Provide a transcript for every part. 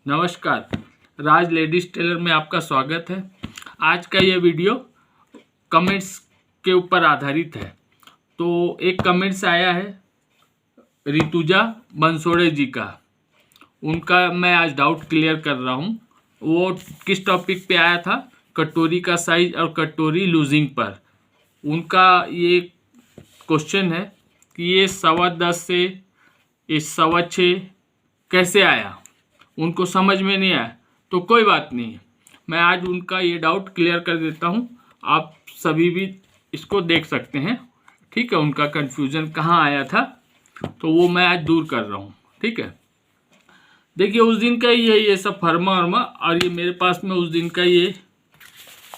नमस्कार, राज ladies tailor में आपका स्वागत है। आज का ये वीडियो कमेंट्स के ऊपर आधारित है। तो एक कमेंट्स आया है ऋतुजा बंसोड़े जी का, उनका मैं आज डाउट क्लियर कर रहा हूँ। वो किस टॉपिक पे आया था? कटोरी का साइज और कटोरी लूजिंग पर। उनका ये क्वेश्चन है कि ये 10.25 से ये 6.25 कैसे आया, उनको समझ में नहीं आया। तो कोई बात नहीं, मैं आज उनका ये डाउट क्लियर कर देता हूँ। आप सभी भी इसको देख सकते हैं, ठीक है। उनका कन्फ्यूज़न कहाँ आया था तो वो मैं आज दूर कर रहा हूँ, ठीक है। देखिए, उस दिन का ही है ये सब फर्मा वर्मा, और ये मेरे पास में उस दिन का ये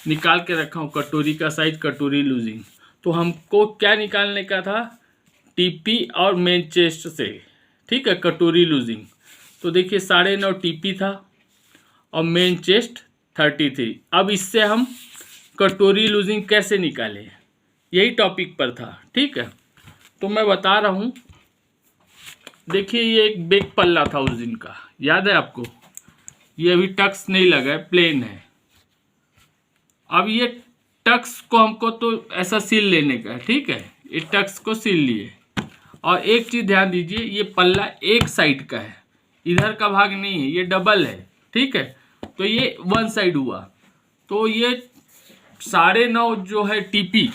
निकाल के रखा हूँ, कटोरी का साइज, कटोरी लूजिंग। तो हमको क्या निकालने का था? टीपी और मेन चेस्ट से, ठीक है, कटोरी लूजिंग। तो देखिए 9.5 टीपी था और मेन चेस्ट 33। अब इससे हम कटोरी लूजिंग कैसे निकालें, यही टॉपिक पर था, ठीक है। तो मैं बता रहा हूँ। देखिए, ये एक बैक पल्ला था उस दिन का, याद है आपको? ये अभी टक्स नहीं लगा है, प्लेन है। अब ये टक्स को हमको तो ऐसा सील लेने का है, ठीक है। ये टक्स को सील लिए, और एक चीज़ ध्यान दीजिए, ये पल्ला एक साइड का है, इधर का भाग नहीं है, ये डबल है, ठीक है। तो ये वन साइड हुआ। तो ये 9.5 जो है टीपी,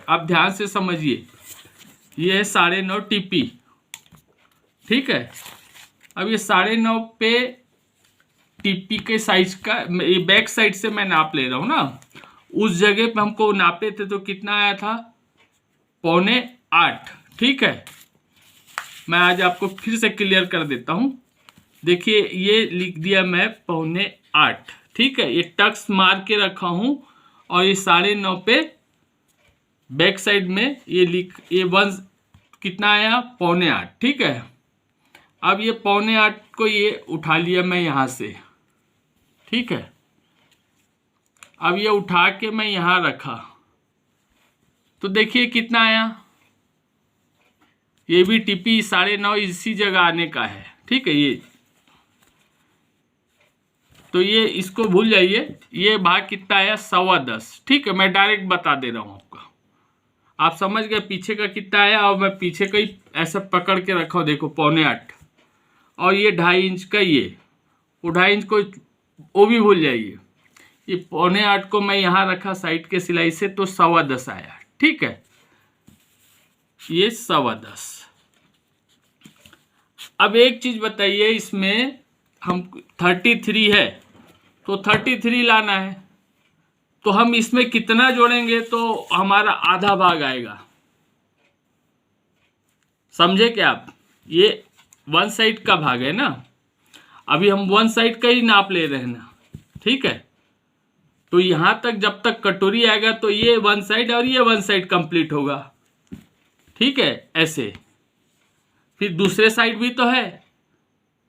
आप ध्यान से समझिए, ये है 9.5 टीपी, ठीक है। अब ये 9.5 पे टीपी के साइज का, ये बैक साइड से मैं नाप ले रहा हूँ ना। उस जगह पे हमको नापे थे तो कितना आया था? 7.25, ठीक है। मैं आज आपको फिर से क्लियर कर देता हूँ। देखिए, ये लिख दिया मैं 7.25, ठीक है। ये टक्स मार के रखा हूँ, और ये 9.5 पे बैक साइड में ये वन कितना आया? 7.25, ठीक है। अब ये 7.25 को ये उठा लिया मैं यहाँ से, ठीक है। अब ये उठा के मैं यहाँ रखा, तो देखिए कितना आया? ये भी टीपी 9.5 इसी जगह आने का है, ठीक है। ये तो ये इसको भूल जाइए। ये भाग कितना आया? 10.25, ठीक है। मैं डायरेक्ट बता दे रहा हूँ आपको, आप समझ गए पीछे का कितना आया। और मैं पीछे का ही ऐसा पकड़ के रखा हूँ, देखो 7.25, और ये 2.5 इंच का, ये वो 2.5 इंच को वो भी भूल जाइए। ये 7.25 को मैं यहाँ रखा साइड के सिलाई से, तो 10.25 आया, ठीक है। ये 10.25। अब एक चीज बताइए, इसमें हम 33 है तो 33 लाना है, तो हम इसमें कितना जोड़ेंगे तो हमारा आधा भाग आएगा? समझे क्या आप? ये वन साइड का भाग है ना, अभी हम वन साइड का ही नाप ले रहे हैं ना, ठीक है। तो यहां तक जब तक कटोरी आएगा तो ये वन साइड और ये वन साइड कंप्लीट होगा, ठीक है, ऐसे। फिर दूसरे साइड भी तो है,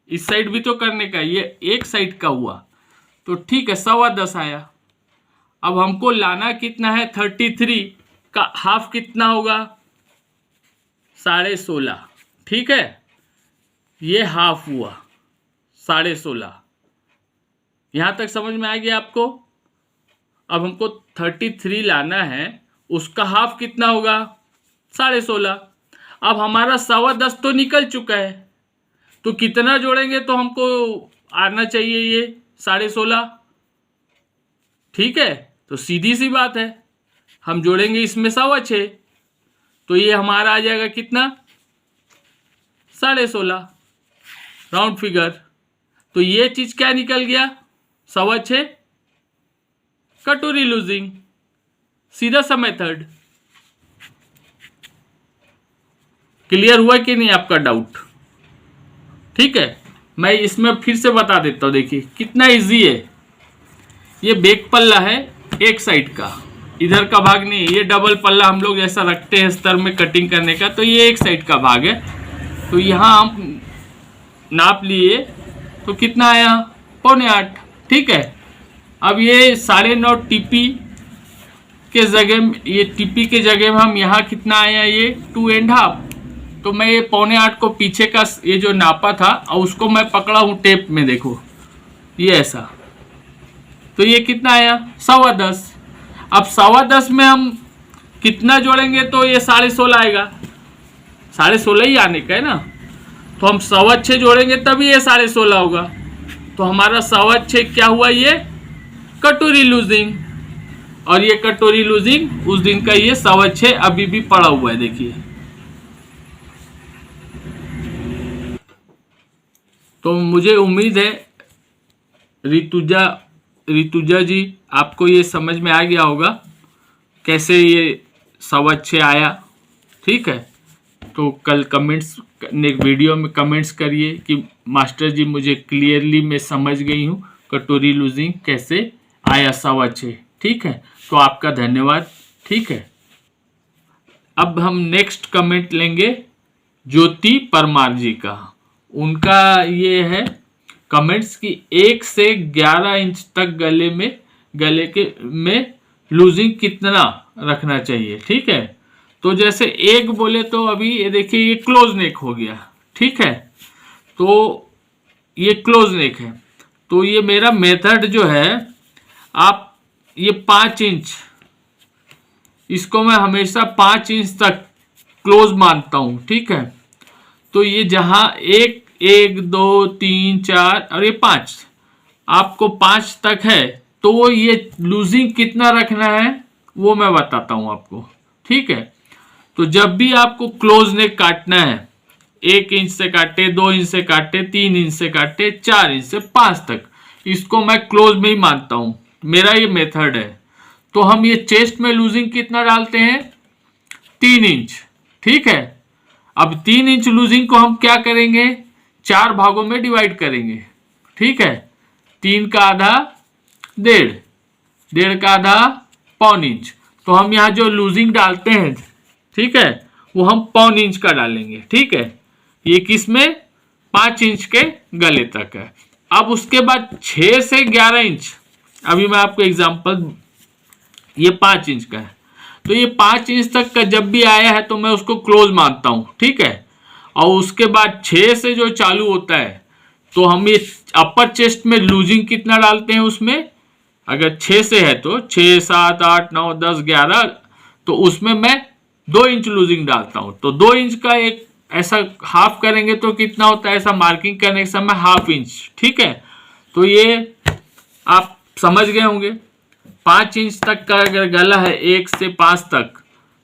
इस साइड भी तो करने का, ये एक साइड का हुआ, तो ठीक है, 10.25 आया। अब हमको लाना कितना है? 33 का हाफ कितना होगा? 16.5, ठीक है। ये हाफ हुआ 16.5। यहां तक समझ में आ गया आपको? अब हमको 33 लाना है, उसका हाफ कितना होगा? 16.5। अब हमारा 10.25 तो निकल चुका है, तो कितना जोड़ेंगे तो हमको आना चाहिए? ये 16.5, ठीक है। तो सीधी सी बात है, हम जोड़ेंगे इसमें 6.25, तो ये हमारा आ जाएगा कितना? 16.5, राउंड फिगर। तो ये चीज क्या निकल गया? 6.25 कटोरी लूजिंग, सीधा सा मेथड। क्लियर हुआ कि नहीं आपका डाउट? ठीक है, मैं इसमें फिर से बता देता हूँ। देखिए कितना इजी है। ये बैक पल्ला है एक साइड का, इधर का भाग नहीं है। ये डबल पल्ला हम लोग ऐसा रखते हैं स्तर में कटिंग करने का, तो ये एक साइड का भाग है। तो यहाँ हम नाप लिए तो कितना आया? 7.25, ठीक है। अब ये 9.5 टीपी के जगह, ये टीपी के जगह में हम यहाँ कितना आया? ये 2.5। तो मैं ये 7.25 को पीछे का ये जो नापा था और उसको मैं पकड़ा हूँ टेप में, देखो ये ऐसा, तो ये कितना आया 10.25। अब 10.25 में हम कितना जोड़ेंगे तो ये 16.5 आएगा, 16.5 ही आने का है ना, तो हम 6.25 जोड़ेंगे तभी ये 16.5 होगा। तो हमारा 6.25 क्या हुआ, ये कटोरी लूजिंग, और ये कटोरी लूजिंग उस दिन का ये 6.25 अभी भी पड़ा हुआ है, देखिए। तो मुझे उम्मीद है ऋतुजा जी आपको ये समझ में आ गया होगा कैसे ये 6.25 आया, ठीक है। तो कल कमेंट्स वीडियो में कमेंट्स करिए कि मास्टर जी मुझे क्लियरली मैं समझ गई हूँ कटोरी लूजिंग कैसे आया 6.25, ठीक है। तो आपका धन्यवाद, ठीक है। अब हम नेक्स्ट कमेंट लेंगे ज्योति परमार जी का। उनका ये है कमेंट्स कि 1 से 11 इंच तक गले में लूजिंग कितना रखना चाहिए, ठीक है। तो जैसे 1 बोले तो अभी ये देखिए ये क्लोज नेक हो गया, ठीक है। तो ये क्लोज नेक है, तो ये मेरा मेथड जो है, आप ये 5 इंच, इसको मैं हमेशा 5 इंच तक क्लोज मानता हूं, ठीक है। तो ये जहां 1 2 3 4 और ये 5, आपको 5 तक है, तो ये लूजिंग कितना रखना है वो मैं बताता हूं आपको, ठीक है। तो जब भी आपको क्लोज नेक काटना है, 1 इंच से काटे, 2 इंच से काटे, 3 इंच से काटे, 4 इंच से 5 तक, इसको मैं क्लोज में ही मानता हूं, मेरा ये मेथड है। तो हम ये चेस्ट में लूजिंग कितना डालते हैं, 3 इंच, ठीक है। अब 3 इंच लूजिंग को हम क्या करेंगे, 4 भागों में डिवाइड करेंगे, ठीक है। 3 का आधा 1.5, 1.5 का आधा 1.25 इंच। तो हम यहाँ जो लूजिंग डालते हैं, ठीक है, वो हम 1.25 इंच का डालेंगे, ठीक है। ये किस में, 5 इंच के गले तक है। अब उसके बाद 6 से 11 इंच, अभी मैं आपको एग्जांपल, ये 5 इंच का है, तो ये 5 इंच तक का जब भी आया है तो मैं उसको क्लोज मानता हूं, ठीक है। और उसके बाद 6 से जो चालू होता है, तो हम ये अपर चेस्ट में लूजिंग कितना डालते हैं उसमें, अगर 6 से है तो 6 7 8 9 10 11, तो उसमें मैं 2 इंच लूजिंग डालता हूं। तो 2 इंच का एक ऐसा हाफ करेंगे तो कितना होता है, ऐसा मार्किंग करने के समय 1/2 इंच, ठीक है। तो ये आप समझ गए होंगे। 5 इंच तक का अगर गला है 1 से 5 तक,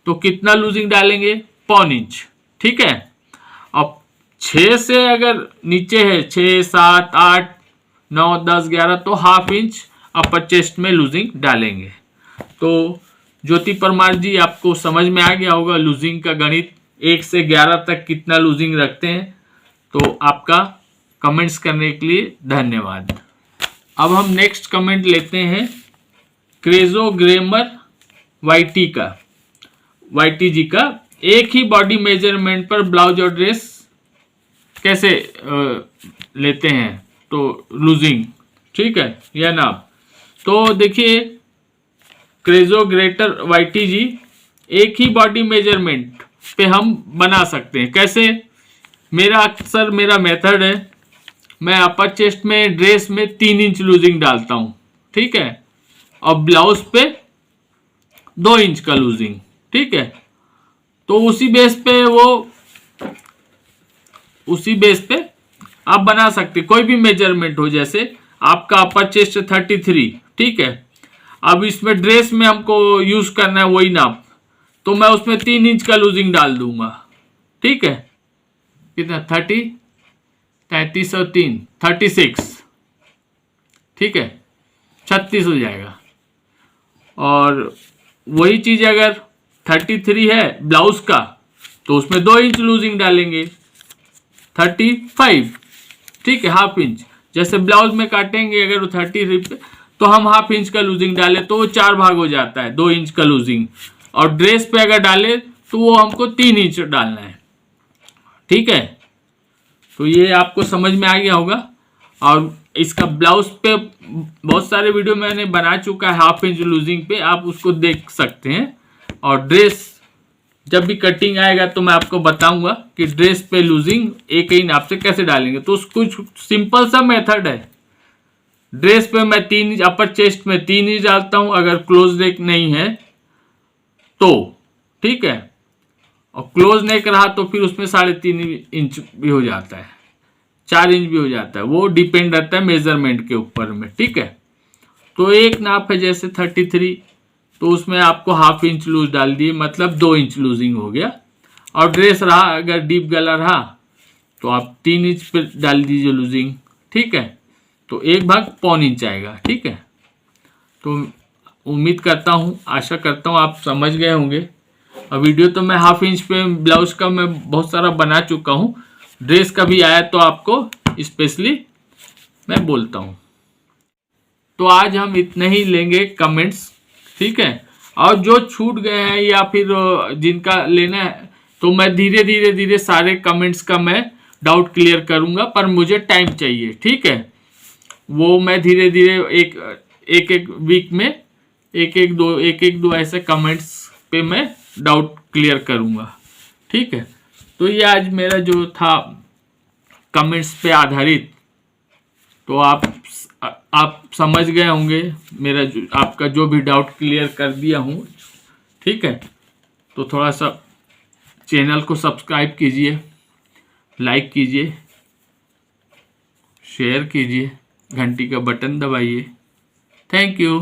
तो कितना लूजिंग डालेंगे, 1.25 इंच, ठीक है। अब 6 से अगर नीचे है 6 7 8 9 10 11, तो 1/2 इंच अपर चेस्ट में लूजिंग डालेंगे। तो ज्योति परमार जी आपको समझ में आ गया होगा लूजिंग का गणित, 1 से 11 तक कितना लूजिंग रखते हैं। तो आपका कमेंट्स करने के लिए धन्यवाद। अब हम नेक्स्ट कमेंट लेते हैं क्रेजोग्रामर वाईटी जी का। एक ही बॉडी मेजरमेंट पर ब्लाउज और ड्रेस कैसे लेते हैं, तो लूजिंग, ठीक है, यह नाप। तो देखिए क्रेजोग्रेटर वाईटी जी, एक ही बॉडी मेजरमेंट पे हम बना सकते हैं। कैसे, मेरा मेथड है, मैं अपर चेस्ट में ड्रेस में 3 इंच लूजिंग डालता हूं, ठीक है, और ब्लाउज पे 2 इंच का लूजिंग, ठीक है। तो उसी बेस पे आप बना सकते, कोई भी मेजरमेंट हो, जैसे आपका अपर चेस्ट 33, ठीक है। अब इसमें ड्रेस में हमको यूज करना है वही नाप, तो मैं उसमें 3 इंच का लूजिंग डाल दूंगा, ठीक है। कितना, 33 और 3 36, ठीक है, 36 हो जाएगा। और वही चीज अगर 33 है ब्लाउज का, तो उसमें 2 इंच लूजिंग डालेंगे, 35, ठीक है, 1/2 इंच। जैसे ब्लाउज में काटेंगे अगर वो 33 पे, तो हम 1/2 इंच का लूजिंग डालें तो वो 4 भाग हो जाता है, 2 इंच का लूजिंग। और ड्रेस पे अगर डाले तो वो हमको 3 इंच डालना है, ठीक है। तो ये आपको समझ में आ गया होगा। और इसका ब्लाउज पे बहुत सारे वीडियो मैंने बना चुका है 1/2 इंच लूजिंग पे, आप उसको देख सकते हैं। और ड्रेस जब भी कटिंग आएगा तो मैं आपको बताऊंगा कि ड्रेस पे लूजिंग एक ही नाप से कैसे डालेंगे। तो कुछ सिंपल सा मेथड है। ड्रेस पे मैं 3 इंच, अपर चेस्ट में 3 इंच डालता हूं अगर क्लोज नेक नहीं है तो, ठीक है। और क्लोज नेक रहा तो फिर उसमें 3.5 इंच भी हो जाता है, 4 इंच भी हो जाता है, वो डिपेंड रहता है मेजरमेंट के ऊपर में, ठीक है। तो एक नाप है जैसे 33, तो उसमें आपको ½ इंच लूज डाल दिए, मतलब 2 इंच लूजिंग हो गया। और ड्रेस रहा अगर डीप गला रहा तो आप 3 इंच पे डाल दीजिए लूजिंग, ठीक है। तो 1/4 इंच आएगा, ठीक है। तो उम्मीद करता हूँ, आशा करता हूँ आप समझ गए होंगे। और वीडियो तो मैं ½ इंच पे ब्लाउज का मैं बहुत सारा बना चुका हूँ, ड्रेस का भी आया तो आपको स्पेशली मैं बोलता हूँ। तो आज हम इतने ही लेंगे कमेंट्स, ठीक है। और जो छूट गए हैं या फिर जिनका लेना है तो मैं धीरे धीरे सारे कमेंट्स का मैं डाउट क्लियर करूंगा, पर मुझे टाइम चाहिए, ठीक है। वो मैं धीरे धीरे एक वीक में एक दो ऐसे कमेंट्स पे मैं डाउट क्लियर करूंगा, ठीक है। तो ये आज मेरा जो था कमेंट्स पे आधारित, तो आप समझ गए होंगे, मेरा आपका जो भी डाउट क्लियर कर दिया हूँ, ठीक है। तो थोड़ा सा चैनल को सब्सक्राइब कीजिए, लाइक कीजिए, शेयर कीजिए, घंटी का बटन दबाइए। Thank you.